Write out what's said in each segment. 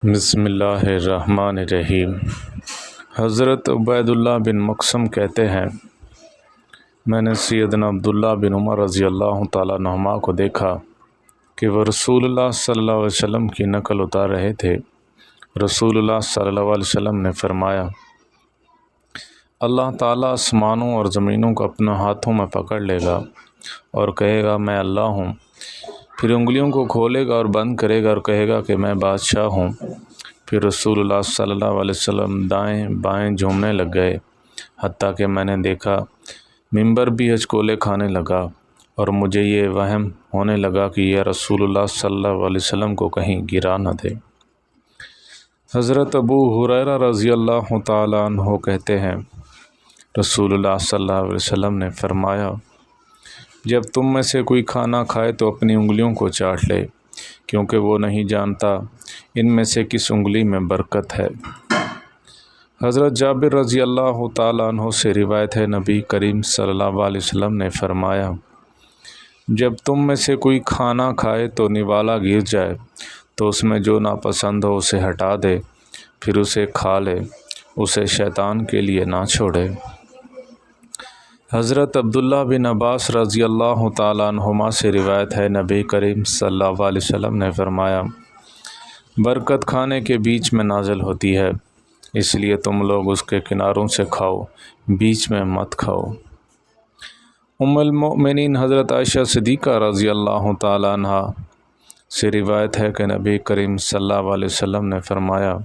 بسم اللہ الرحمن الرحیم۔ حضرت عبید اللہ بن مقسم کہتے ہیں، میں نے سیدنا عبداللہ بن عمر رضی اللہ تعالیٰ عنہما کو دیکھا کہ وہ رسول اللہ صلی اللہ علیہ وسلم کی نقل اتار رہے تھے۔ رسول اللہ صلی اللہ علیہ وسلم نے فرمایا، اللہ تعالیٰ آسمانوں اور زمینوں کو اپنے ہاتھوں میں پکڑ لے گا اور کہے گا میں اللہ ہوں، پھر انگلیوں کو کھولے گا اور بند کرے گا اور کہے گا کہ میں بادشاہ ہوں۔ پھر رسول اللہ صلی اللہ علیہ وسلم دائیں بائیں جھومنے لگ گئے، حتیٰ کہ میں نے دیکھا ممبر بھی ہچکولے کھانے لگا، اور مجھے یہ وہم ہونے لگا کہ یہ رسول اللہ صلی اللہ علیہ وسلم کو کہیں گرا نہ دے۔ حضرت ابو ہریرہ رضی اللہ تعالیٰ عنہ کہتے ہیں، رسول اللہ صلی اللہ علیہ وسلم نے فرمایا، جب تم میں سے کوئی کھانا کھائے تو اپنی انگلیوں کو چاٹ لے، کیونکہ وہ نہیں جانتا ان میں سے کس انگلی میں برکت ہے۔ حضرت جابر رضی اللہ تعالیٰ عنہ سے روایت ہے، نبی کریم صلی اللہ علیہ وسلم نے فرمایا، جب تم میں سے کوئی کھانا کھائے تو نوالا گر جائے تو اس میں جو ناپسند ہو اسے ہٹا دے، پھر اسے کھا لے، اسے شیطان کے لیے نہ چھوڑے۔ حضرت عبداللہ بن عباس رضی اللہ تعالیٰ عنہما سے روایت ہے، نبی کریم صلی اللہ علیہ وسلم نے فرمایا، برکت کھانے کے بیچ میں نازل ہوتی ہے، اس لیے تم لوگ اس کے کناروں سے کھاؤ، بیچ میں مت کھاؤ۔ ام المؤمنین حضرت عائشہ صدیقہ رضی اللہ تعالیٰ عنہ سے روایت ہے کہ نبی کریم صلی اللہ علیہ وسلم نے فرمایا،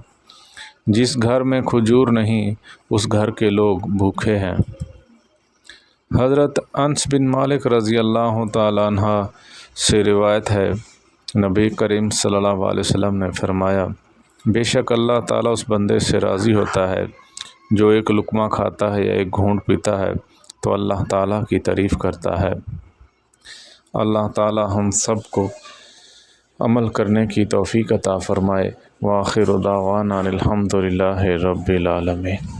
جس گھر میں کھجور نہیں اس گھر کے لوگ بھوکے ہیں۔ حضرت انس بن مالک رضی اللہ تعالیٰ عنہ سے روایت ہے، نبی کریم صلی اللہ علیہ وسلم نے فرمایا، بے شک اللہ تعالیٰ اس بندے سے راضی ہوتا ہے جو ایک لقمہ کھاتا ہے یا ایک گھونٹ پیتا ہے تو اللہ تعالیٰ کی تعریف کرتا ہے۔ اللہ تعالیٰ ہم سب کو عمل کرنے کی توفیق عطا فرمائے۔ وآخر دعوانا الحمد للہ رب العالمین۔